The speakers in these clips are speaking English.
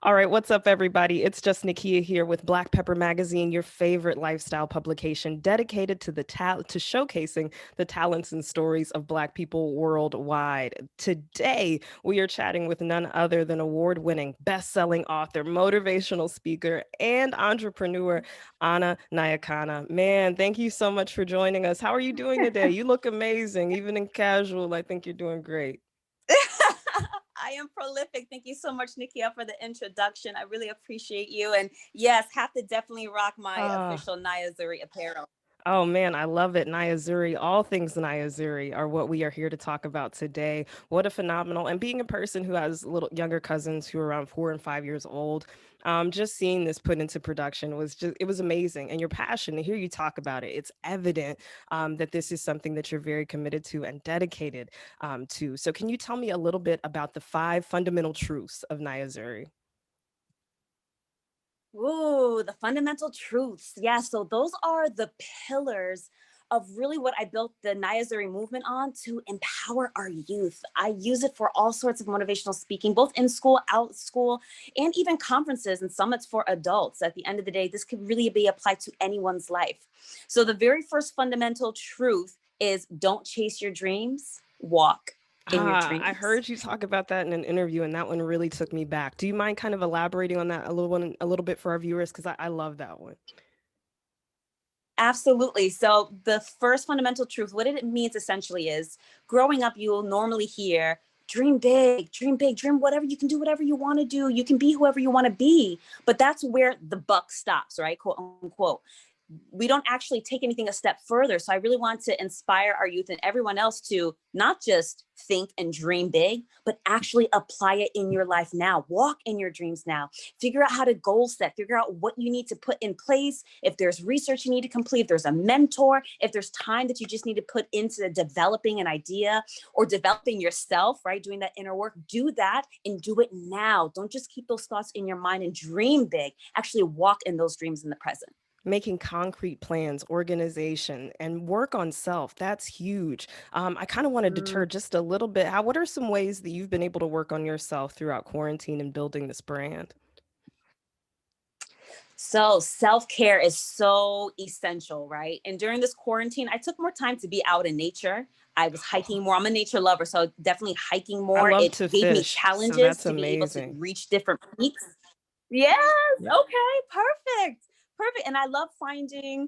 All right, what's up, everybody? It's just Nakia here with Black Pepper Magazine, your favorite lifestyle publication dedicated to to showcasing the talents and stories of Black people worldwide. Today, we are chatting with none other than award-winning, best-selling author, motivational speaker, and entrepreneur Nyakana. Man, thank you so much for joining us. How are you doing today? You look amazing, even in casual. I think you're doing great. I am prolific. Thank you so much, Nikia, for the introduction. I really appreciate you. And yes, have to definitely rock my official Niyah Zuri apparel. Oh man, I love it. Niazuri, all things Niazuri are what we are here to talk about today. What a phenomenal, and being a person who has little younger cousins who are around 4 and 5 years old, just seeing this put into production it was amazing. And your passion, to hear you talk about it, it's evident that this is something that you're very committed to and dedicated to. So can you tell me a little bit about the 5 fundamental truths of Niazuri? Ooh, the fundamental truths. Yeah, so those are the pillars of really what I built the Niyah Zuri movement on, to empower our youth. I use it for all sorts of motivational speaking, both in school, out school, and even conferences and summits for adults. At the end of the day, this could really be applied to anyone's life. So the very first fundamental truth is, don't chase your dreams, walk in your dreams. I heard you talk about that in an interview, and that one really took me back. Do you mind kind of elaborating on that a little bit for our viewers? Because I love that one. Absolutely. So the first fundamental truth, what it means essentially is, growing up, you will normally hear, dream big, dream whatever, you can do whatever you want to do. You can be whoever you want to be. But that's where the buck stops, right? Quote unquote. We don't actually take anything a step further. So I really want to inspire our youth and everyone else to not just think and dream big, but actually apply it in your life now. Walk in your dreams now. Figure out how to goal set, figure out what you need to put in place. If there's research you need to complete, if there's a mentor, if there's time that you just need to put into developing an idea or developing yourself, right? Doing that inner work, do that and do it now. Don't just keep those thoughts in your mind and dream big. Actually walk in those dreams in the present. Making concrete plans, organization, and work on self. That's huge. I kind of want to deter just a little bit. What are some ways that you've been able to work on yourself throughout quarantine and building this brand? So self-care is so essential, right? And during this quarantine, I took more time to be out in nature. I was hiking more. I'm a nature lover, so definitely hiking more. I love It to gave me fish, so challenges that's to be able to amazing. reach different peaks. Yes, Yeah. okay, perfect. Perfect. And I love finding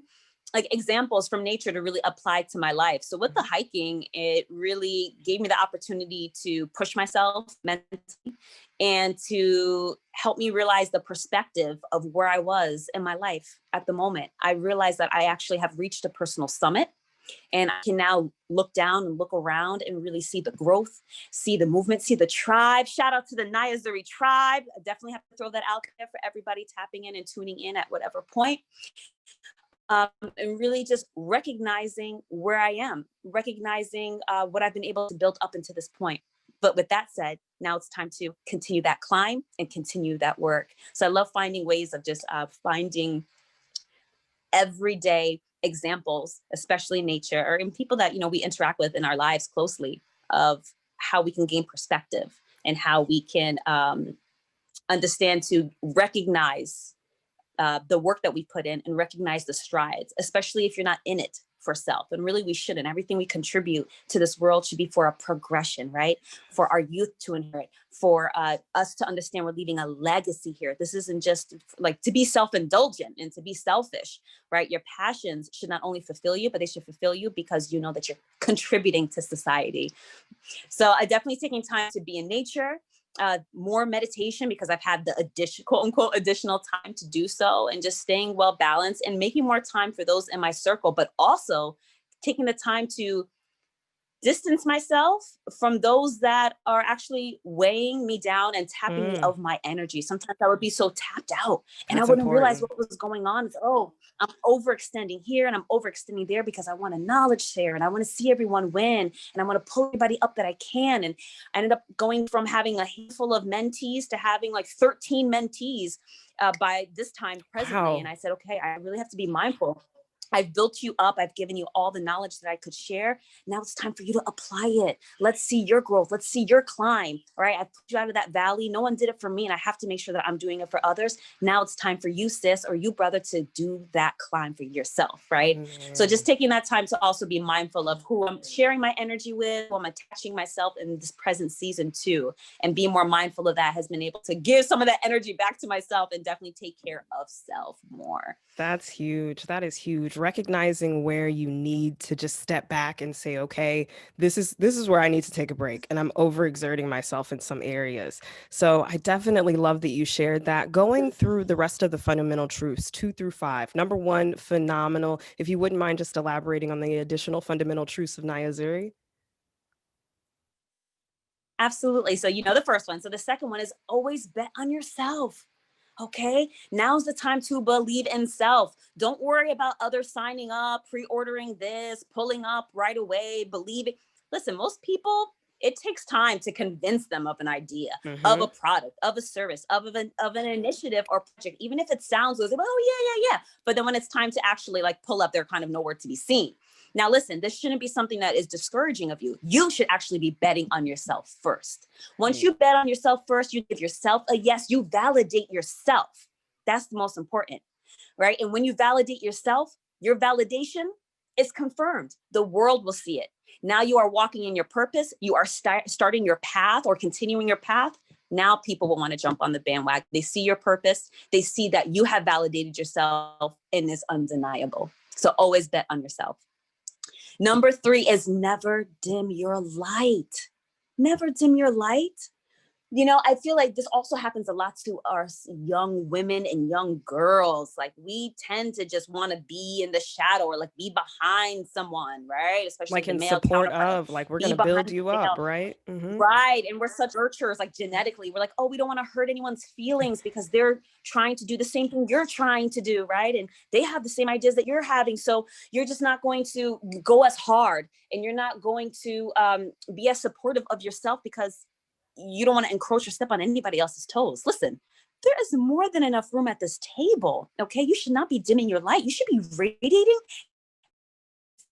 like examples from nature to really apply to my life. So with the hiking, it really gave me the opportunity to push myself mentally and to help me realize the perspective of where I was in my life at the moment. I realized that I actually have reached a personal summit, and I can now look down and look around and really see the growth, see the movement, see the tribe. Shout out to the Niyah Zuri tribe. I definitely have to throw that out there for everybody tapping in and tuning in at whatever point. And really just recognizing where I am, recognizing what I've been able to build up into this point. But with that said, now it's time to continue that climb and continue that work. So I love finding ways of just finding everyday examples, especially in nature or in people that, you know, we interact with in our lives closely, of how we can gain perspective and how we can understand to recognize the work that we put in and recognize the strides, especially if you're not in it for self. And really, we shouldn't. Everything we contribute to this world should be for a progression, right? For our youth to inherit, for us to understand we're leaving a legacy here. This isn't just like to be self-indulgent and to be selfish, right? Your passions should not only fulfill you, but they should fulfill you because you know that you're contributing to society. So I definitely taking time to be in nature, more meditation because I've had the quote unquote additional time to do so, and just staying well balanced and making more time for those in my circle, but also taking the time to distance myself from those that are actually weighing me down and tapping me of my energy. Sometimes I would be so tapped out and That's I wouldn't realize important. what was going on. It's, oh, I'm overextending here and I'm overextending there because I want a knowledge share and I want to see everyone win and I want to pull everybody up that I can. And I ended up going from having a handful of mentees to having like 13 mentees by this time presently. Wow. And I said, okay, I really have to be mindful. I've built you up. I've given you all the knowledge that I could share. Now it's time for you to apply it. Let's see your growth. Let's see your climb. All right. I put you out of that valley. No one did it for me. And I have to make sure that I'm doing it for others. Now it's time for you, sis, or you, brother, to do that climb for yourself. Right. So just taking that time to also be mindful of who I'm sharing my energy with, who I'm attaching myself in this present season to, and being more mindful of that has been able to give some of that energy back to myself and definitely take care of self more. That's huge. That is huge. Recognizing where you need to just step back and say, okay, this is where I need to take a break, and I'm overexerting myself in some areas. So I definitely love that you shared that. Going through the rest of the fundamental truths, 2 through 5. Number 1, phenomenal. If you wouldn't mind just elaborating on the additional fundamental truths of Niazuri. Absolutely. So, the first one. So the second one is always bet on yourself. Okay. Now's the time to believe in self. Don't worry about others signing up, pre-ordering this, pulling up right away, believing. Listen, most people, it takes time to convince them of an idea, of a product, of a service, of an initiative or project, even if it sounds like, oh, yeah. But then when it's time to actually pull up, they're kind of nowhere to be seen. Now, listen, this shouldn't be something that is discouraging of you. You should actually be betting on yourself first. Once you bet on yourself first, you give yourself a yes, you validate yourself. That's the most important, right? And when you validate yourself, your validation is confirmed. The world will see it. Now you are walking in your purpose. You are starting your path or continuing your path. Now people will want to jump on the bandwagon. They see your purpose. They see that you have validated yourself and it's undeniable. So always bet on yourself. Number 3 is never dim your light. Never dim your light. I feel like this also happens a lot to our young women and young girls. We tend to just want to be in the shadow or be behind someone, right? Especially the In male support counterpart. of, we're going to build you up, right? Right. And we're such nurturers, genetically. We're oh, we don't want to hurt anyone's feelings because they're trying to do the same thing you're trying to do, right? And they have the same ideas that you're having. So you're just not going to go as hard, and you're not going to be as supportive of yourself because you don't want to encroach or step on anybody else's toes. Listen, there is more than enough room at this table. Okay. You should not be dimming your light. You should be radiating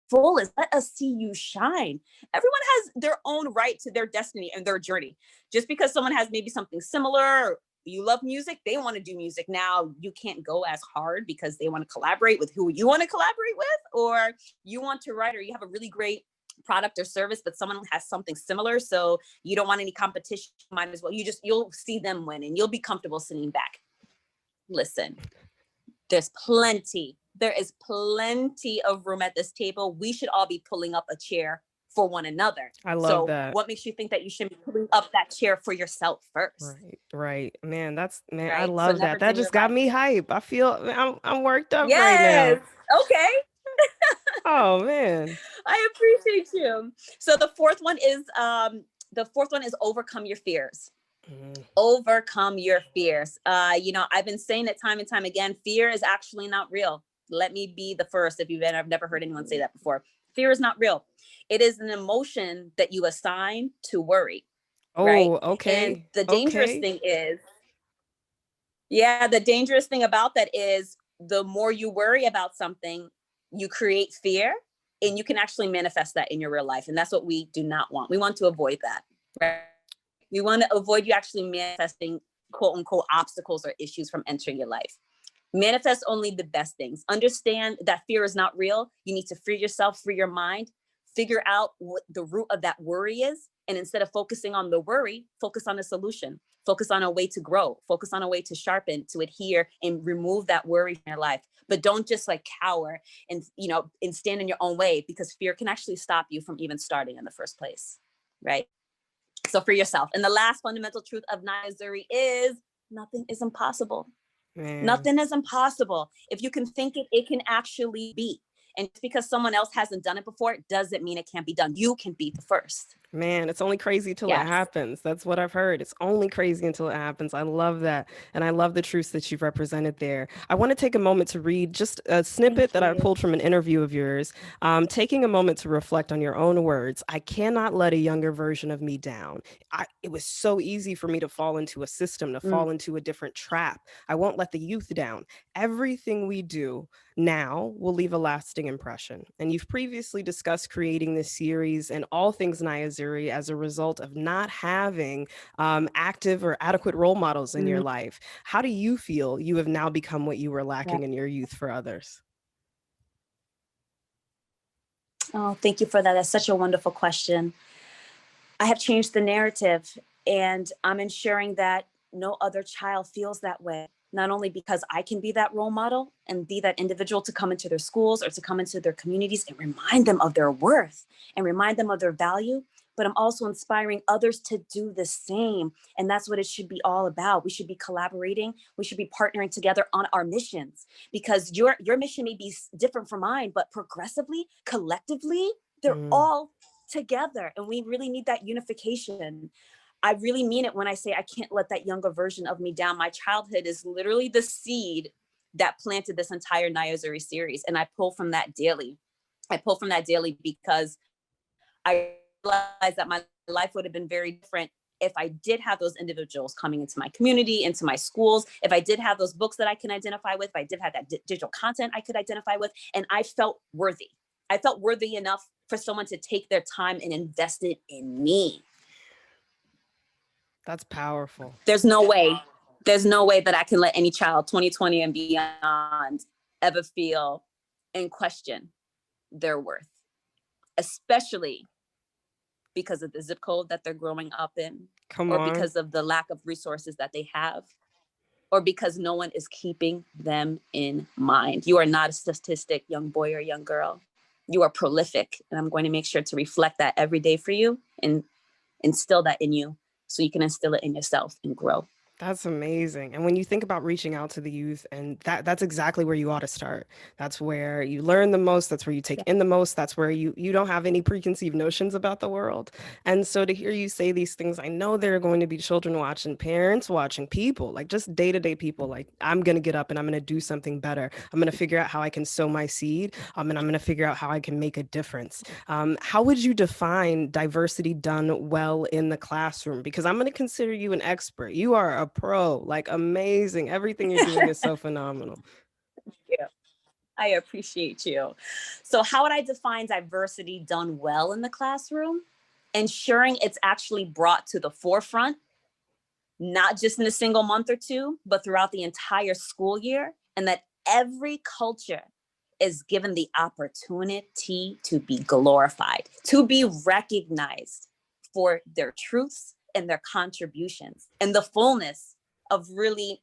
full as let us see you shine. Everyone has their own right to their destiny and their journey. Just because someone has maybe something similar, you love music, they want to do music. Now you can't go as hard because they want to collaborate with who you want to collaborate with, or you want to write, or you have a really great product or service, but someone has something similar. So you don't want any competition. Might as well, you'll see them win and you'll be comfortable sitting back. Listen, there is plenty of room at this table. We should all be pulling up a chair for one another. I love that. What makes you think that you should be pulling up that chair for yourself first? Right. Man, right? I love that. That just got me hype. I feel I'm worked up right now. Okay. Oh man. I appreciate you. So the fourth one is overcome your fears. Overcome your fears. I've been saying it time and time again. Fear is actually not real. Let me be the first. I've never heard anyone say that before. Fear is not real. It is an emotion that you assign to worry. Oh, right? okay. And the dangerous thing is, the dangerous thing about that is the more you worry about something, you create fear, and you can actually manifest that in your real life. And that's what we do not want. We want to avoid that, right? We want to avoid you actually manifesting quote unquote obstacles or issues from entering your life. Manifest only the best things. Understand that fear is not real. You need to free yourself, free your mind, figure out what the root of that worry is. And instead of focusing on the worry, focus on the solution, focus on a way to grow, focus on a way to sharpen, to adhere, and remove that worry from your life. But don't just cower and stand in your own way, because fear can actually stop you from even starting in the first place, right? So for yourself. And the last fundamental truth of Niazuri is nothing is impossible. Man. Nothing is impossible. If you can think it, it can actually be. And just because someone else hasn't done it before, doesn't mean it can't be done. You can be the first. Man, it's only crazy till it Yes. happens. That's what I've heard. It's only crazy until it happens. I love that. And I love the truths that you've represented there. I want to take a moment to read just a snippet that I pulled from an interview of yours. Taking a moment to reflect on your own words. I cannot let a younger version of me down. It was so easy for me to fall into a system, to fall into a different trap. I won't let the youth down. Everything we do now will leave a lasting impression. And you've previously discussed creating this series and all things Niazuri as a result of not having active or adequate role models in your life. How do you feel you have now become what you were lacking in your youth for others? Oh, thank you for that. That's such a wonderful question. I have changed the narrative, and I'm ensuring that no other child feels that way. Not only because I can be that role model and be that individual to come into their schools or to come into their communities and remind them of their worth and remind them of their value, but I'm also inspiring others to do the same. And that's what it should be all about. We should be collaborating. We should be partnering together on our missions, because your mission may be different from mine, but progressively, collectively, they're all together. And we really need that unification. I really mean it when I say I can't let that younger version of me down. My childhood is literally the seed that planted this entire Niazuri series. And I pull from that daily. I pull from that daily because I realized that my life would have been very different if I did have those individuals coming into my community, into my schools, if I did have those books that I can identify with, if I did have that digital content I could identify with, and I felt worthy. I felt worthy enough for someone to take their time and invest it in me. That's powerful. There's no way that I can let any child 2020 and beyond ever feel and question their worth, especially because of the zip code that they're growing up in, because of the lack of resources that they have, or because no one is keeping them in mind. You are not a statistic, young boy or young girl. You are prolific, and I'm going to make sure to reflect that every day for you and instill that in you so you can instill it in yourself and grow. That's amazing. And when you think about reaching out to the youth, and that's exactly where you ought to start. That's where you learn the most. That's where you take in the most. That's where you don't have any preconceived notions about the world. And so to hear you say these things, I know there are going to be children watching, parents watching, people, like just day-to-day people, like I'm going to get up and I'm going to do something better. I'm going to figure out how I can sow my seed. And I'm going to figure out how I can make a difference. How would you define diversity done well in the classroom? Because I'm going to consider you an expert. You are a pro, like amazing. Everything you're doing is so phenomenal. Yeah, I appreciate you. So how would I define diversity done well in the classroom? Ensuring it's actually brought to the forefront, not just in a single month or two, but throughout the entire school year, and that every culture is given the opportunity to be glorified, to be recognized for their truths and their contributions and the fullness of really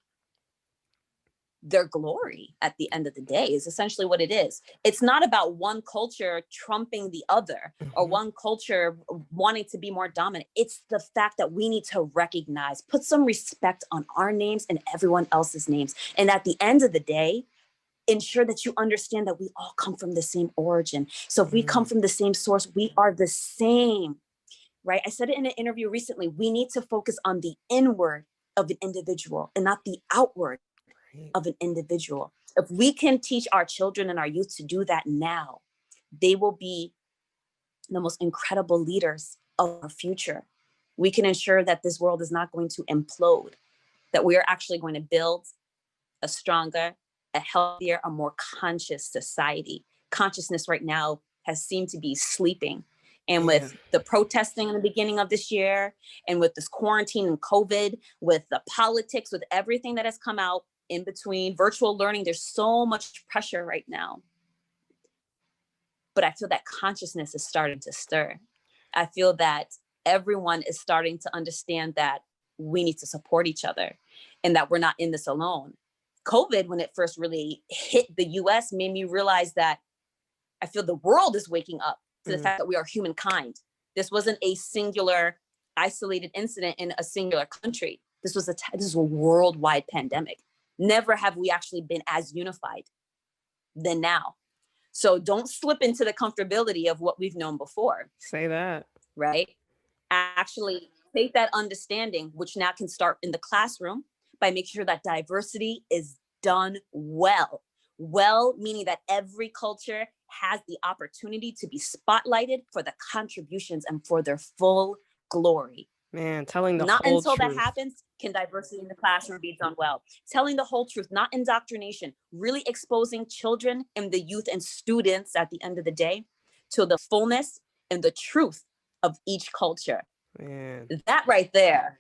their glory at the end of the day is essentially what it is. It's not about one culture trumping the other or one culture wanting to be more dominant. It's the fact that we need to recognize, put some respect on our names and everyone else's names. And at the end of the day, ensure that you understand that we all come from the same origin. So if we come from the same source, we are the same, right? I said it in an interview recently. We need to focus on the inward of an individual and not the outward of an individual. If we can teach our children and our youth to do that now, they will be the most incredible leaders of our future. We can ensure that this world is not going to implode, that we are actually going to build a stronger, a healthier, a more conscious society. Consciousness right now has seemed to be sleeping. And with the protesting in the beginning of this year, and with this quarantine and COVID, with the politics, with everything that has come out in between, virtual learning, there's so much pressure right now. But I feel that consciousness is starting to stir. I feel that everyone is starting to understand that we need to support each other and that we're not in this alone. COVID, when it first really hit the US, made me realize that I feel the world is waking up to the fact that we are humankind. This wasn't a singular, isolated incident in a singular country. This was a worldwide pandemic. Never have we actually been as unified than now. So don't slip into the comfortability of what we've known before. Say that. Right? actually take that understanding, which now can start in the classroom, by making sure that diversity is done well. Well, meaning that every culture has the opportunity to be spotlighted for the contributions and for their full glory. Man, telling the Not whole until that truth. happens can diversity in the classroom be done well. Telling the whole truth, not indoctrination, really exposing children and the youth and students at the end of the day to the fullness and the truth of each culture. Man. That right there,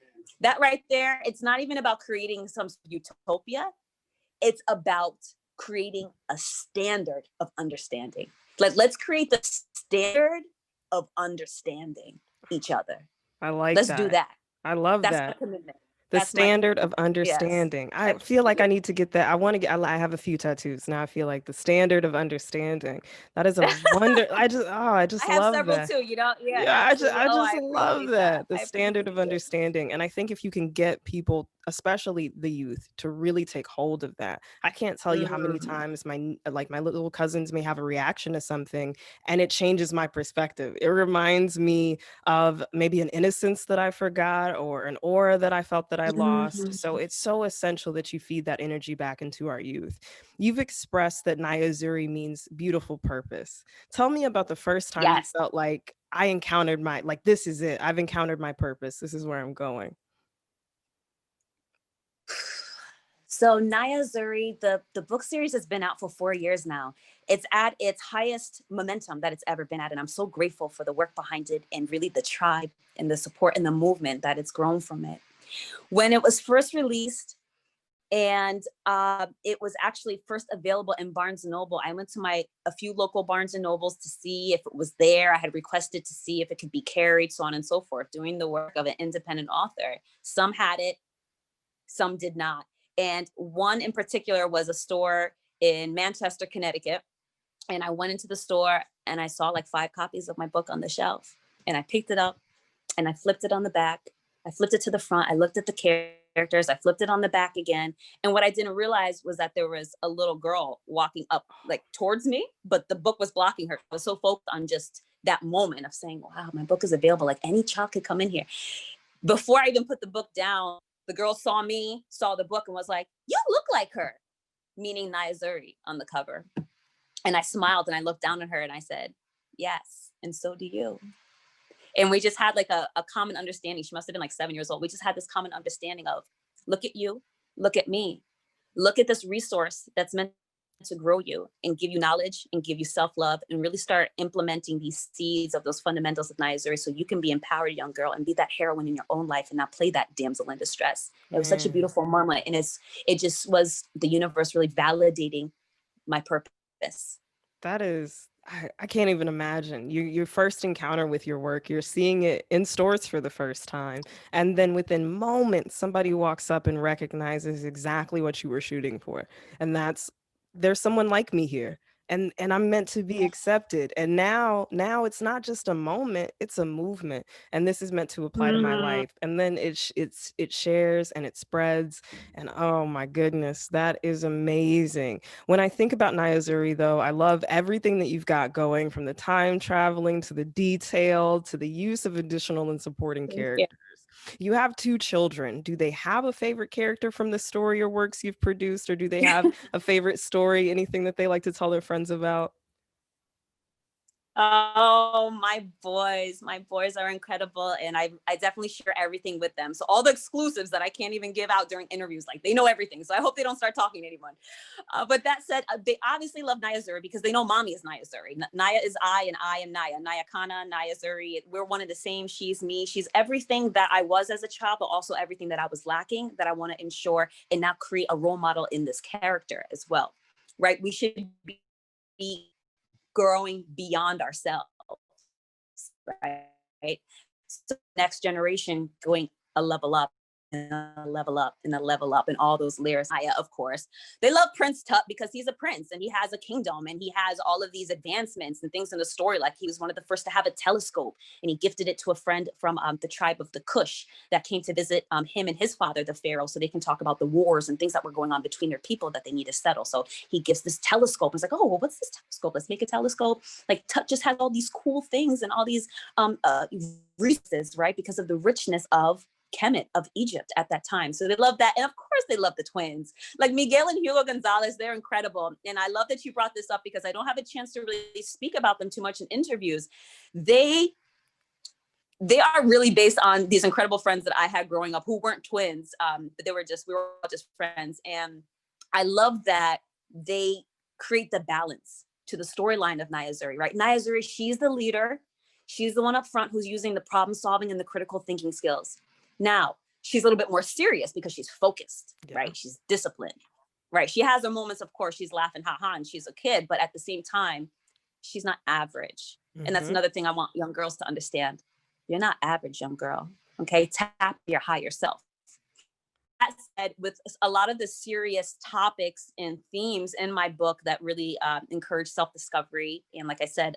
it's not even about creating some utopia. It's about creating a standard of understanding. Let's create the standard of understanding each other. I like Let's that. do that. I love That's that. my commitment. The That's my standard of commitment. Yes. understanding. I feel like I need to get that. I want to get, I have a few tattoos. Now I feel like the standard of understanding. That is a wonder. I just I have love several that. too, you know? Yeah, Yeah, absolutely. I Oh, just I love appreciate that. that. The I standard of appreciate it. understanding. And I think if you can get people, especially the youth, to really take hold of that. I can't tell you how many times my little cousins may have a reaction to something and it changes my perspective. It reminds me of maybe an innocence that I forgot or an aura that I felt that I lost. So it's so essential that you feed that energy back into our youth. You've expressed that Niazuri means beautiful purpose. Tell me about the first time you Yes. felt like I encountered this is it. I've encountered my purpose. This is where I'm going. So Niyah Zuri, the book series has been out for 4 years now. It's at its highest momentum that it's ever been at. And I'm so grateful for the work behind it and really the tribe and the support and the movement that it's grown from it. When it was first released, and it was actually first available in Barnes and Noble, I went to a few local Barnes and Nobles to see if it was there. I had requested to see if it could be carried, so on and so forth, doing the work of an independent author. Some had it, some did not. And one in particular was a store in Manchester, Connecticut. And I went into the store and I saw like 5 copies of my book on the shelf. And I picked it up and I flipped it on the back. I flipped it to the front. I looked at the characters. I flipped it on the back again. And what I didn't realize was that there was a little girl walking up like towards me, but the book was blocking her. I was so focused on just that moment of saying, wow, my book is available. Like any child could come in here. Before I even put the book down, the girl saw me, saw the book and was like, you look like her, meaning Niyah Zuri on the cover. And I smiled and I looked down at her and I said, yes, and so do you. And we just had like a common understanding. She must have been like 7 years old. We just had this common understanding of, look at you, look at me, look at this resource that's meant to grow you and give you knowledge and give you self-love and really start implementing these seeds of those fundamentals of Niyah Zuri so you can be empowered young girl and be that heroine in your own life and not play that damsel in distress. It was such a beautiful moment. And it just was the universe really validating my purpose. That is, I can't even imagine. Your first encounter with your work, you're seeing it in stores for the first time. And then within moments, somebody walks up and recognizes exactly what you were shooting for. And there's someone like me here. And I'm meant to be accepted. And now it's not just a moment, it's a movement. And this is meant to apply to my life. And then it shares and it spreads. And oh my goodness, that is amazing. When I think about Niazuri, though, I love everything that you've got going, from the time traveling to the detail to the use of additional and supporting characters. You have 2 children. Do they have a favorite character from the story or works you've produced, or do they have a favorite story, anything that they like to tell their friends about? Oh, my boys are incredible. And I definitely share everything with them. So all the exclusives that I can't even give out during interviews, like they know everything. So I hope they don't start talking to anyone. But that said, they obviously love Niyah Zuri because they know mommy is Niyah Zuri. Niyah is I and I am Niyah. Nyakana, Niyah Zuri. We're one of the same. She's me. She's everything that I was as a child, but also everything that I was lacking that I want to ensure and now create a role model in this character as well. Right? We should be growing beyond ourselves, right? So next generation going a level up level up and a level up and all those layers. Niyah, of course, they love Prince Tut because he's a prince and he has a kingdom and he has all of these advancements and things in the story. Like he was one of the first to have a telescope and he gifted it to a friend from the tribe of the Kush that came to visit him and his father, the Pharaoh, so they can talk about the wars and things that were going on between their people that they need to settle. So he gives this telescope. It's like, oh, well, what's this telescope? Let's make a telescope. Like Tut just has all these cool things and all these resources, right? Because of the richness of Kemet of Egypt at that time. So they love that. And of course they love the twins. Like Miguel and Hugo Gonzales, they're incredible. And I love that you brought this up because I don't have a chance to really speak about them too much in interviews. They are really based on these incredible friends that I had growing up who weren't twins, but we were all just friends. And I love that they create the balance to the storyline of Niazuri, right? Niazuri, she's the leader. She's the one up front who's using the problem solving and the critical thinking skills. Now, she's a little bit more serious because she's focused, right? She's disciplined, right? She has her moments, of course, she's laughing, ha-ha, and she's a kid, but at the same time, she's not average. And that's another thing I want young girls to understand. You're not average, young girl, okay? Tap your higher self. That said, with a lot of the serious topics and themes in my book that really encourage self-discovery and, like I said,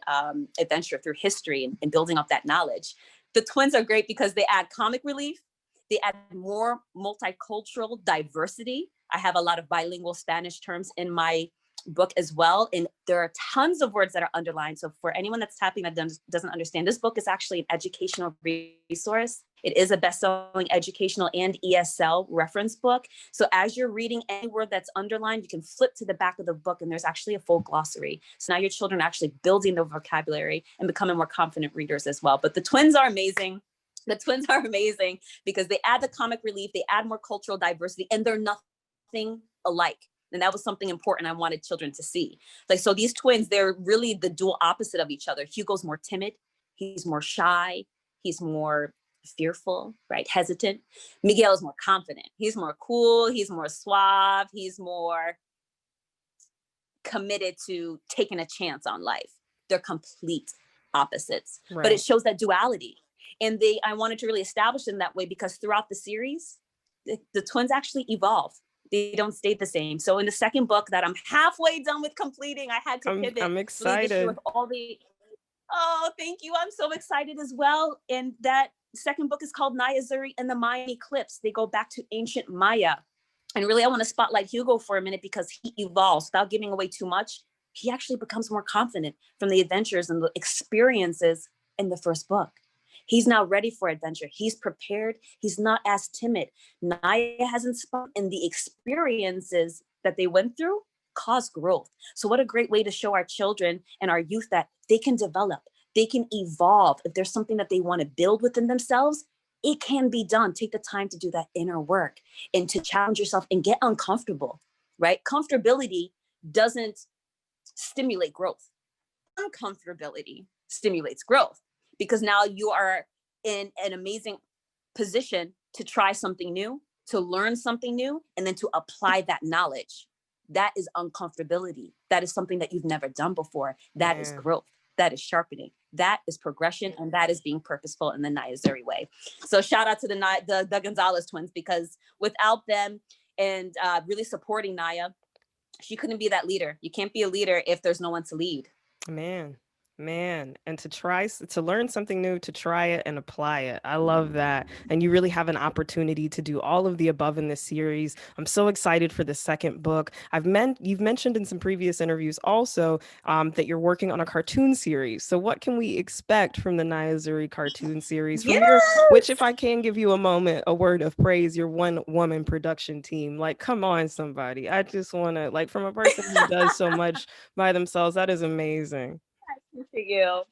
adventure through history and building up that knowledge, the twins are great because they add comic relief. They add more multicultural diversity. I have a lot of bilingual Spanish terms in my book as well. And there are tons of words that are underlined. So for anyone that's tapping that doesn't understand, this book is actually an educational resource. It is a best-selling educational and ESL reference book. So as you're reading any word that's underlined, you can flip to the back of the book and there's actually a full glossary. So now your children are actually building their vocabulary and becoming more confident readers as well. But the twins are amazing. The twins are amazing because they add the comic relief, they add more cultural diversity, and they're nothing alike. And that was something important I wanted children to see. Like, so these twins, they're really the dual opposite of each other. Hugo's more timid. He's more shy. He's more fearful, right? Hesitant. Miguel is more confident. He's more cool. He's more suave. He's more committed to taking a chance on life. They're complete opposites, right. But it shows that duality. And I wanted to really establish them that way because throughout the series, the twins actually evolve. They don't stay the same. So in the second book that I'm halfway done with completing, I had to pivot. I'm excited. Really with all oh, thank you. I'm so excited as well. And that second book is called Niazuri and the Mayan Eclipse. They go back to ancient Maya. And really, I want to spotlight Hugo for a minute because he evolves without giving away too much. He actually becomes more confident from the adventures and the experiences in the first book. He's now ready for adventure. He's prepared. He's not as timid. Niyah hasn't spoken, and the experiences that they went through caused growth. So what a great way to show our children and our youth that they can develop, they can evolve. If there's something that they want to build within themselves, it can be done. Take the time to do that inner work and to challenge yourself and get uncomfortable, right? Comfortability doesn't stimulate growth. Uncomfortability stimulates growth. Because now you are in an amazing position to try something new, to learn something new, and then to apply that knowledge. That is uncomfortability. That is something that you've never done before. That is growth. That is sharpening. That is progression. And that is being purposeful in the Niazuri way. So shout out to the Gonzales twins, because without them and really supporting Niyah, she couldn't be that leader. You can't be a leader if there's no one to lead. Man, and to learn something new, to try it and apply it. I love that. And you really have an opportunity to do all of the above in this series. I'm so excited for the second book. You've mentioned in some previous interviews also that you're working on a cartoon series. So what can we expect from the Niazuri cartoon series from which, if I can give you a word of praise, your one-woman production team. Like, come on, somebody. I just want to, like, from a person who does so much by themselves, that is amazing. You.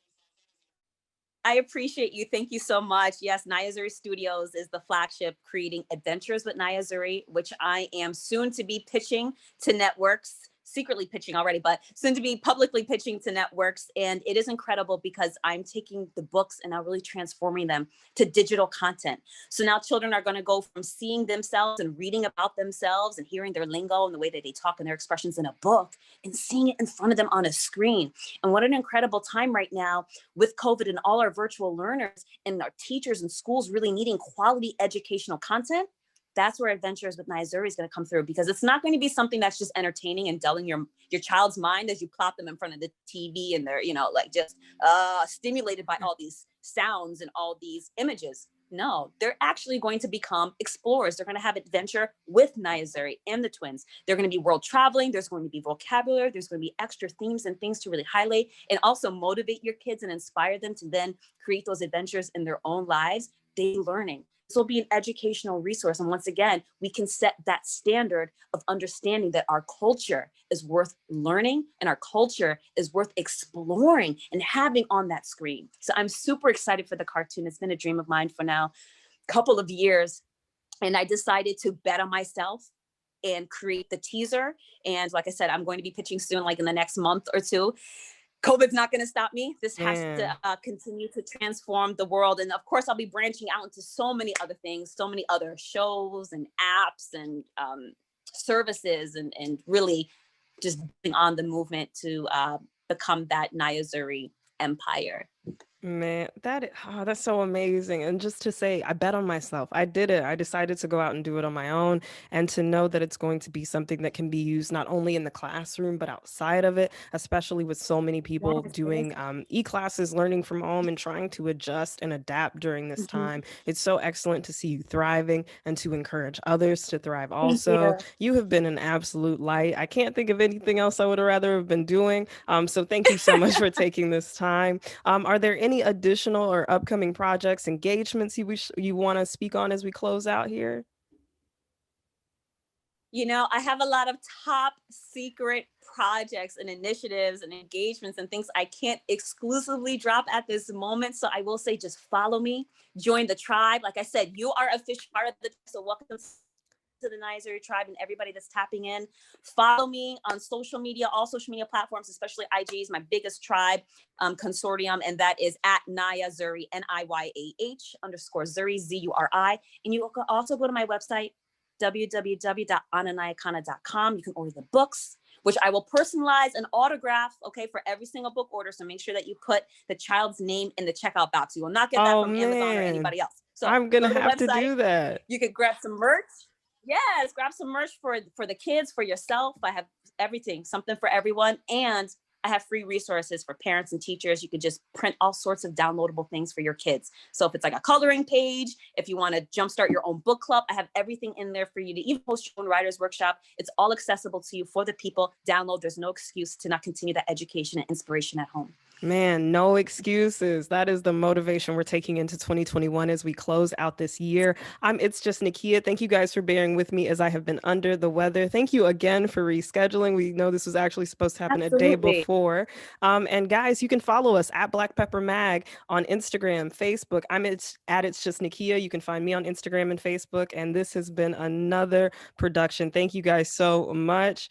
I appreciate you. Thank you so much. Yes, Niazuri Studios is the flagship creating Adventures with Niazuri, which I am soon to be pitching to networks, secretly pitching already, but soon to be publicly pitching to networks. And it is incredible because I'm taking the books and I'm really transforming them to digital content. So now children are going to go from seeing themselves and reading about themselves and hearing their lingo and the way that they talk and their expressions in a book and seeing it in front of them on a screen. And what an incredible time right now with COVID and all our virtual learners and our teachers and schools really needing quality educational content. that's where Adventures with Niazuri is going to come through, because it's not going to be something that's just entertaining and dulling your child's mind as you plop them in front of the TV and they're, like just stimulated by all these sounds and all these images. No, they're actually going to become explorers. They're going to have adventure with Niazuri and the twins. They're going to be world traveling. There's going to be vocabulary. There's going to be extra themes and things to really highlight and also motivate your kids and inspire them to then create those adventures in their own lives. They're learning. This will be an educational resource. And once again, we can set that standard of understanding that our culture is worth learning and our culture is worth exploring and having on that screen. So I'm super excited for the cartoon. It's been a dream of mine for now a couple of years. And I decided to bet on myself and create the teaser. And like I said, I'm going to be pitching soon, like in the next month or two. COVID's not going to stop me. This has to continue to transform the world. And of course, I'll be branching out into so many other things, so many other shows and apps and services and really just being on the movement to become that Niazuri empire. Man, that's so amazing. And just to say, I bet on myself. I did it. I decided to go out and do it on my own, and to know that it's going to be something that can be used not only in the classroom, but outside of it, especially with so many people doing e-classes, learning from home and trying to adjust and adapt during this time. It's so excellent to see you thriving and to encourage others to thrive also. You have been an absolute light. I can't think of anything else I would rather have been doing. So thank you so much for taking this time. Are there any additional or upcoming projects, engagements you want to speak on as we close out here? I have a lot of top secret projects and initiatives and engagements and things I can't exclusively drop at this moment. So I will say, just follow me, join the tribe. Like I said, you are officially part of the, so welcome to the Niazuri tribe and everybody that's tapping in. Follow me on social media, all social media platforms, especially IG is my biggest tribe consortium, and that is at Niyah Zuri, NIYAH_Zuri, ZURI. And you can also go to my website, www.ananyakana.com. You can order the books, which I will personalize and autograph, for every single book order. So make sure that you put the child's name in the checkout box. You will not get that from Amazon or anybody else. So I'm going to have to do that. You could grab some merch. Yes, grab some merch for the kids, for yourself. I have everything, something for everyone. And I have free resources for parents and teachers. You could just print all sorts of downloadable things for your kids. So if it's like a coloring page, if you want to jumpstart your own book club, I have everything in there for you to even host your own writer's workshop. It's all accessible to you for the people. Download. There's no excuse to not continue that education and inspiration at home. Man, no excuses. That is the motivation we're taking into 2021 as we close out this year. It's just Nakia. Thank you guys for bearing with me as I have been under the weather. Thank you again for rescheduling. We know this was actually supposed to happen a day before. And guys, you can follow us at Black Pepper Mag on Instagram, Facebook. I'm at It's Just Nakia. You can find me on Instagram and Facebook. And this has been another production. Thank you guys so much.